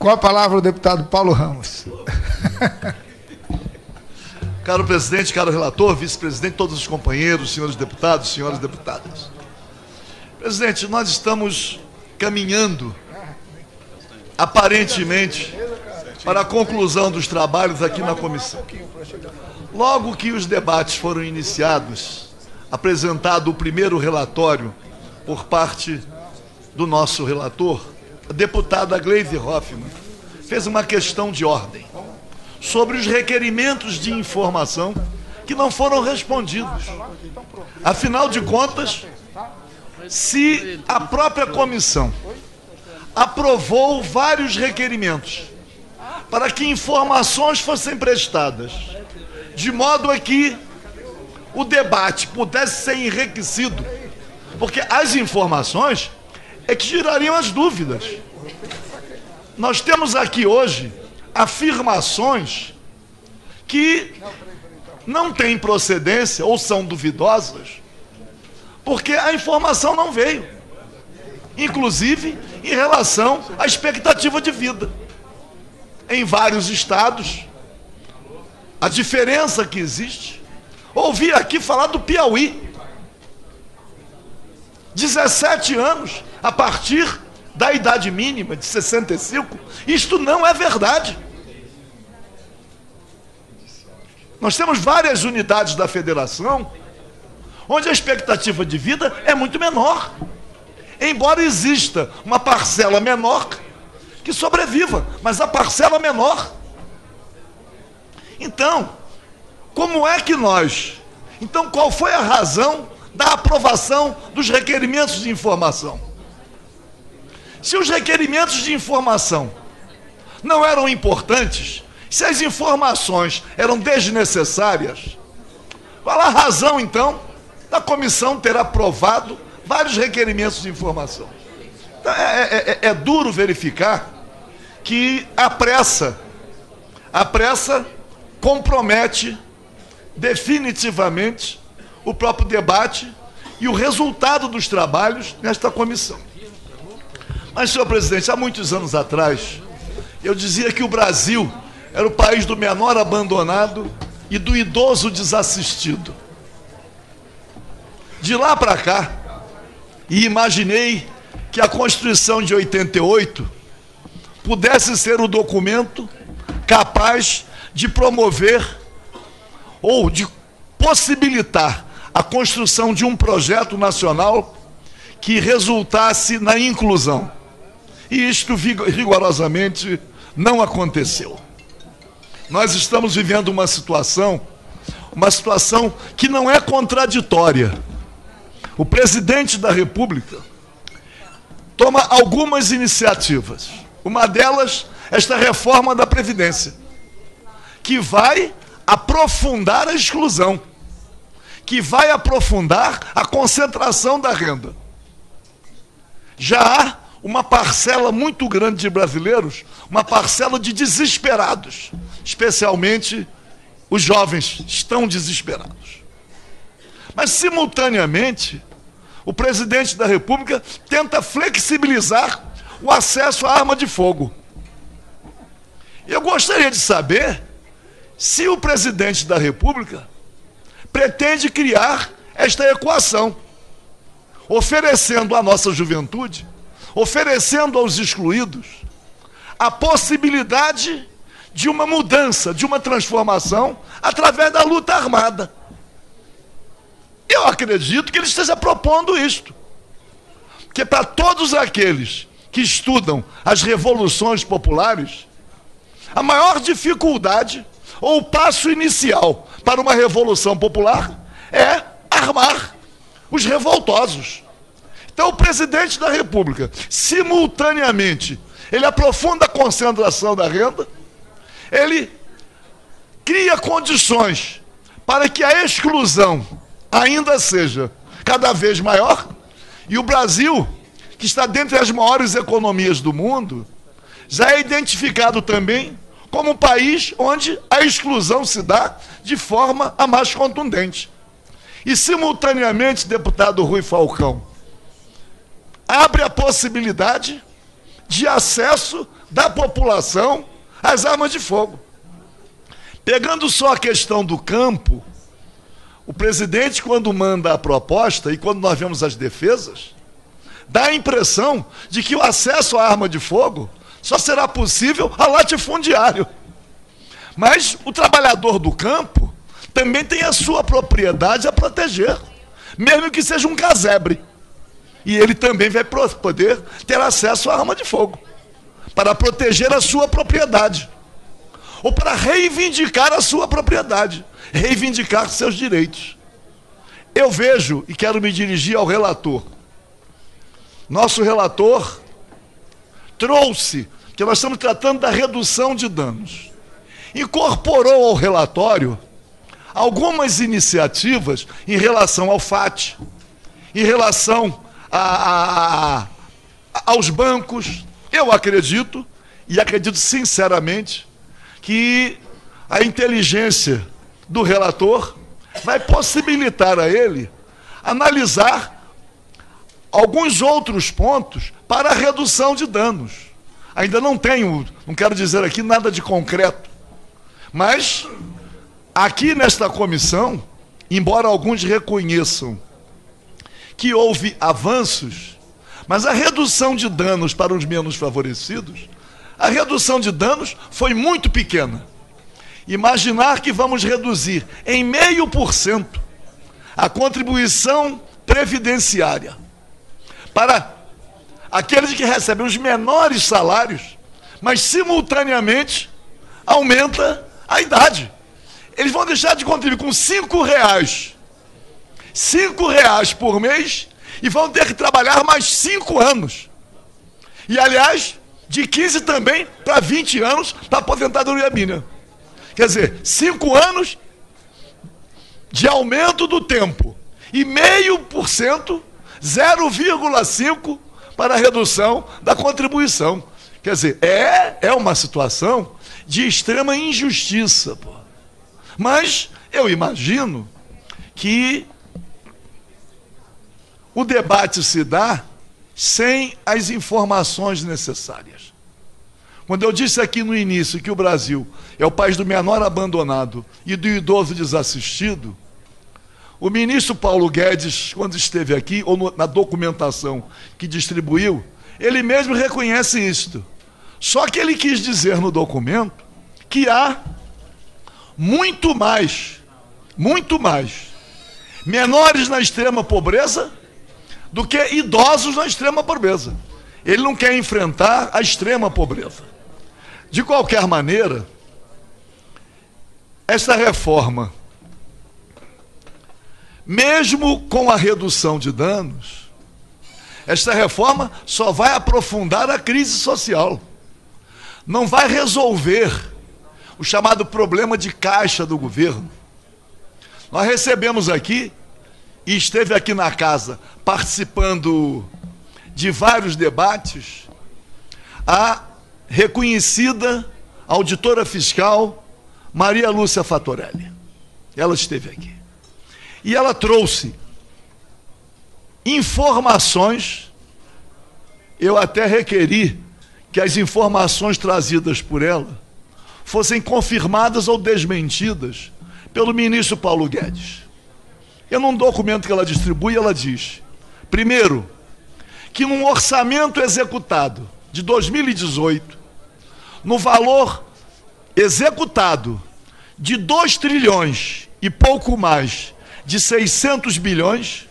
Com a palavra o deputado Paulo Ramos. Caro presidente, caro relator, vice-presidente, todos os companheiros, senhores deputados, senhoras deputadas. Presidente, nós estamos caminhando, aparentemente, para a conclusão dos trabalhos aqui na comissão. Logo que os debates foram iniciados, apresentado o primeiro relatório por parte do nosso relator, a deputada Gleisi Hoffmann fez uma questão de ordem sobre os requerimentos de informação que não foram respondidos. Afinal de contas, se a própria comissão aprovou vários requerimentos para que informações fossem prestadas, de modo a que o debate pudesse ser enriquecido, porque as informações é que gerariam as dúvidas. Nós temos aqui hoje afirmações que não têm procedência ou são duvidosas, porque a informação não veio, inclusive em relação à expectativa de vida. Em vários estados, a diferença que existe. Ouvi aqui falar do Piauí. 17 anos a partir da idade mínima de 65. Isto não é verdade. Nós temos várias unidades da federação onde a expectativa de vida é muito menor. Embora exista uma parcela menor que sobreviva, mas a parcela menor. Então, como é que nós... Então, qual foi a razão da aprovação dos requerimentos de informação? Se os requerimentos de informação não eram importantes, se as informações eram desnecessárias, qual a razão, então, da comissão ter aprovado vários requerimentos de informação? Então, é duro verificar que a pressa compromete definitivamente o próprio debate e o resultado dos trabalhos nesta comissão. Mas, senhor presidente, há muitos anos atrás, eu dizia que o Brasil era o país do menor abandonado e do idoso desassistido. De lá para cá, e imaginei que a Constituição de 88 pudesse ser o documento capaz de promover ou de possibilitar a construção de um projeto nacional que resultasse na inclusão. E isto rigorosamente não aconteceu. Nós estamos vivendo uma situação que não é contraditória. O presidente da República toma algumas iniciativas. Uma delas, esta reforma da Previdência, que vai aprofundar a exclusão, que vai aprofundar a concentração da renda. Já há uma parcela muito grande de brasileiros, uma parcela de desesperados, especialmente os jovens estão desesperados. Mas, simultaneamente, o presidente da República tenta flexibilizar o acesso à arma de fogo. Eu gostaria de saber se o presidente da República pretende criar esta equação, oferecendo à nossa juventude, oferecendo aos excluídos, a possibilidade de uma mudança, de uma transformação, através da luta armada. Eu acredito que ele esteja propondo isto, que para todos aqueles que estudam as revoluções populares, a maior dificuldade ou o passo inicial para uma revolução popular é armar os revoltosos. Então, o presidente da República, simultaneamente, ele aprofunda a concentração da renda, ele cria condições para que a exclusão ainda seja cada vez maior, e o Brasil, que está dentre as maiores economias do mundo, já é identificado também como um país onde a exclusão se dá de forma a mais contundente. E, simultaneamente, deputado Rui Falcão, abre a possibilidade de acesso da população as armas de fogo. Pegando só a questão do campo, o presidente, quando manda a proposta e quando nós vemos as defesas, dá a impressão de que o acesso à arma de fogo só será possível a latifundiário. Mas o trabalhador do campo também tem a sua propriedade a proteger, mesmo que seja um casebre. E ele também vai poder ter acesso à arma de fogo, para proteger a sua propriedade, ou para reivindicar a sua propriedade, reivindicar seus direitos. Eu vejo, e quero me dirigir ao relator, nosso relator trouxe, que nós estamos tratando da redução de danos, incorporou ao relatório algumas iniciativas em relação ao FAT, em relação aos bancos. Eu acredito, e acredito sinceramente, que a inteligência do relator vai possibilitar a ele analisar alguns outros pontos para a redução de danos. Ainda não quero dizer aqui nada de concreto, mas aqui nesta comissão, embora alguns reconheçam que houve avanços, mas a redução de danos para os menos favorecidos, a redução de danos foi muito pequena. Imaginar que vamos reduzir em 0,5% a contribuição previdenciária para aqueles que recebem os menores salários, mas simultaneamente aumenta a idade. Eles vão deixar de contribuir com R$5 por mês e vão ter que trabalhar mais 5 anos. E, aliás, de 15 também para 20 anos para aposentadoria mínima. Quer dizer, 5 anos de aumento do tempo e 0,5%, 0,5% para a redução da contribuição. Quer dizer, é uma situação de extrema injustiça, pô. Mas eu imagino que o debate se dá sem as informações necessárias. Quando eu disse aqui no início que o Brasil é o país do menor abandonado e do idoso desassistido, o ministro Paulo Guedes, quando esteve aqui, ou na documentação que distribuiu, ele mesmo reconhece isto. Só que ele quis dizer no documento que há muito mais menores na extrema pobreza do que idosos na extrema pobreza. Ele não quer enfrentar a extrema pobreza. De qualquer maneira, essa reforma, mesmo com a redução de danos, esta reforma só vai aprofundar a crise social. Não vai resolver o chamado problema de caixa do governo. Nós recebemos aqui, e esteve aqui na casa participando de vários debates, a reconhecida auditora fiscal Maria Lúcia Fattorelli. Ela esteve aqui. E ela trouxe informações, eu até requeri que as informações trazidas por ela fossem confirmadas ou desmentidas pelo ministro Paulo Guedes. E num documento que ela distribui, ela diz, primeiro, que num orçamento executado de 2018, no valor executado de 2 trilhões e pouco mais de 600 bilhões,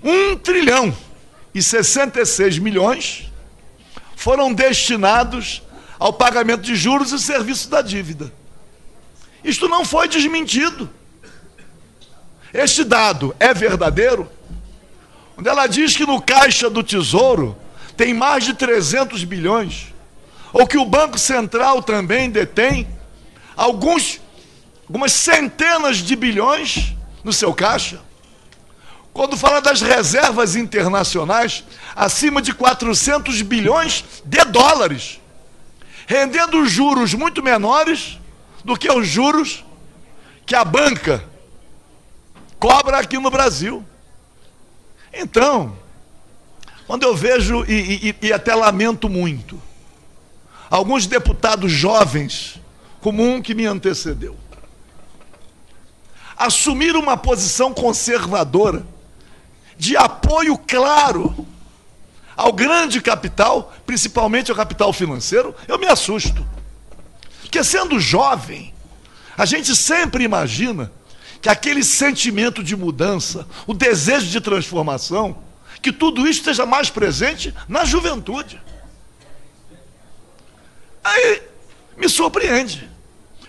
1 trilhão e 66 milhões foram destinados ao pagamento de juros e serviços da dívida. Isto não foi desmentido. Este dado é verdadeiro, onde ela diz que no caixa do Tesouro tem mais de 300 bilhões, ou que o Banco Central também detém algumas centenas de bilhões no seu caixa. Quando fala das reservas internacionais, acima de 400 bilhões de dólares, rendendo juros muito menores do que os juros que a banca cobra aqui no Brasil. Então, quando eu vejo, e até lamento muito, alguns deputados jovens, como um que me antecedeu, assumiram uma posição conservadora, de apoio claro ao grande capital, principalmente ao capital financeiro, eu me assusto. Porque sendo jovem, a gente sempre imagina que aquele sentimento de mudança, o desejo de transformação, que tudo isso esteja mais presente na juventude. Aí me surpreende.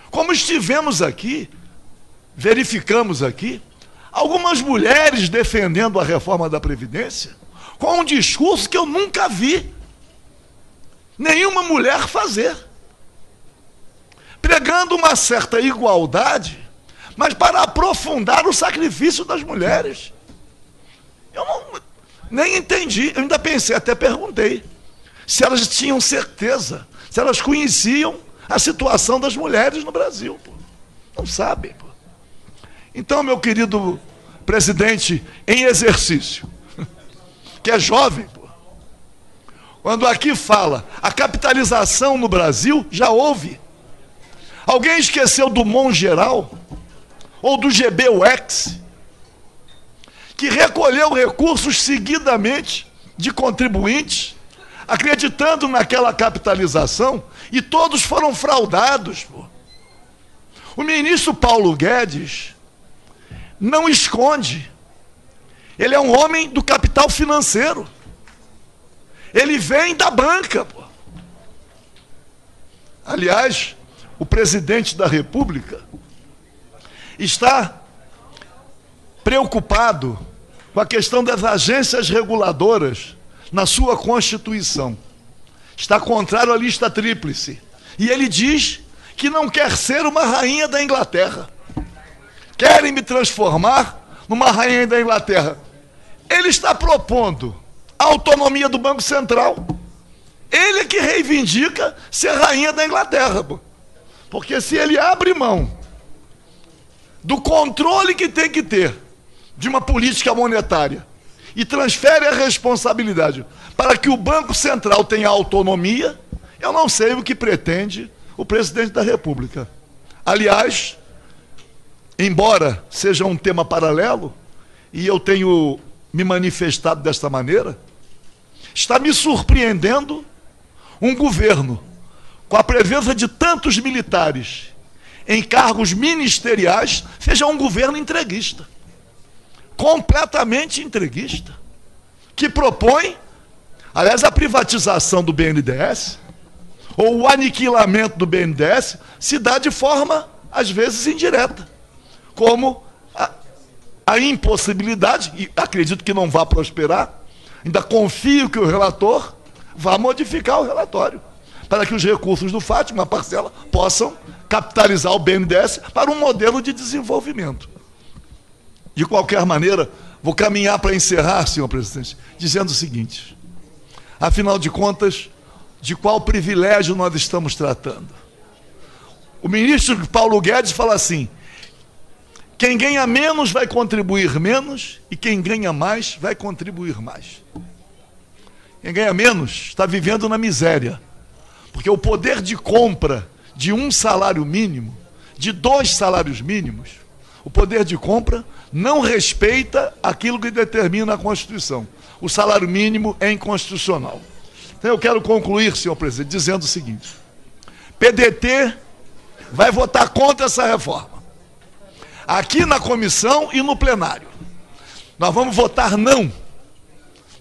Como estivemos aqui, verificamos aqui, algumas mulheres defendendo a reforma da Previdência, com um discurso que eu nunca vi nenhuma mulher fazer. Pregando uma certa igualdade, mas para aprofundar o sacrifício das mulheres. Eu nem entendi, eu ainda pensei, até perguntei, se elas tinham certeza, se elas conheciam a situação das mulheres no Brasil. Pô. Não sabem. Pô. Então, meu querido presidente em exercício, que é jovem, pô, quando aqui fala a capitalização no Brasil, já houve. Alguém esqueceu do Mongeral ou do GBUX, que recolheu recursos seguidamente de contribuintes, acreditando naquela capitalização, e todos foram fraudados. Pô. O ministro Paulo Guedes não esconde. Ele é um homem do capital financeiro. Ele vem da banca. Pô. Aliás, o presidente da República está preocupado com a questão das agências reguladoras na sua Constituição. Está contrário à lista tríplice. E ele diz que não quer ser uma rainha da Inglaterra. Querem me transformar numa rainha da Inglaterra. Ele está propondo a autonomia do Banco Central. Ele é que reivindica ser rainha da Inglaterra. Pô. Porque se ele abre mão do controle que tem que ter de uma política monetária e transfere a responsabilidade para que o Banco Central tenha autonomia, eu não sei o que pretende o presidente da República. Aliás, embora seja um tema paralelo, e eu tenho me manifestado desta maneira, está me surpreendendo um governo com a presença de tantos militares em cargos ministeriais, seja um governo entreguista. Completamente entreguista. Que propõe, aliás, a privatização do BNDES, ou o aniquilamento do BNDES, se dá de forma, às vezes, indireta. Como a impossibilidade, e acredito que não vá prosperar, ainda confio que o relator vá modificar o relatório, para que os recursos do FAT, uma parcela, possam capitalizar o BNDES para um modelo de desenvolvimento. De qualquer maneira, vou caminhar para encerrar, senhor presidente, dizendo o seguinte: afinal de contas, de qual privilégio nós estamos tratando? O ministro Paulo Guedes fala assim: quem ganha menos vai contribuir menos e quem ganha mais vai contribuir mais. Quem ganha menos está vivendo na miséria, porque o poder de compra de um salário mínimo, de 2 salários mínimos, o poder de compra não respeita aquilo que determina a Constituição. O salário mínimo é inconstitucional. Então eu quero concluir, senhor presidente, dizendo o seguinte: PDT vai votar contra essa reforma, aqui na comissão e no plenário. Nós vamos votar não.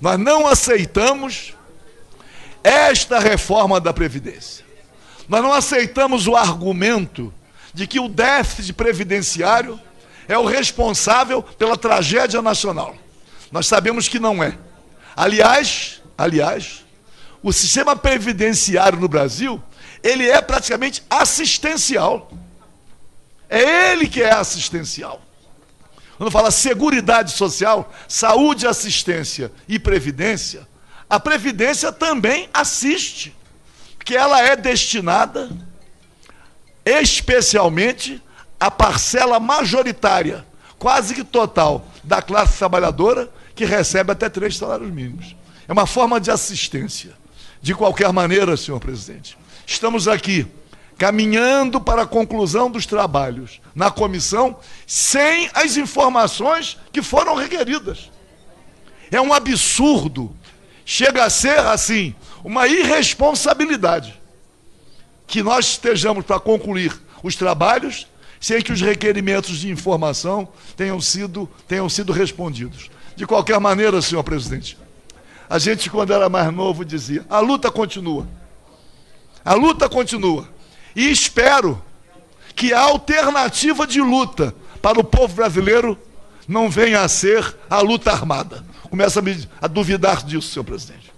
Nós não aceitamos esta reforma da Previdência. Nós não aceitamos o argumento de que o déficit previdenciário é o responsável pela tragédia nacional. Nós sabemos que não é. Aliás, o sistema previdenciário no Brasil, ele é praticamente assistencial. É ele que é assistencial. Quando fala Seguridade Social, saúde, assistência e previdência, a previdência também assiste, porque ela é destinada especialmente à parcela majoritária, quase que total, da classe trabalhadora, que recebe até 3 salários mínimos. É uma forma de assistência. De qualquer maneira, senhor presidente, estamos aqui caminhando para a conclusão dos trabalhos na comissão sem as informações que foram requeridas. É um absurdo, chega a ser, assim, uma irresponsabilidade que nós estejamos para concluir os trabalhos sem que os requerimentos de informação tenham sido respondidos. De qualquer maneira, senhor presidente, a gente, quando era mais novo, dizia: a luta continua. A luta continua. E espero que a alternativa de luta para o povo brasileiro não venha a ser a luta armada. Começa a duvidar disso, senhor presidente.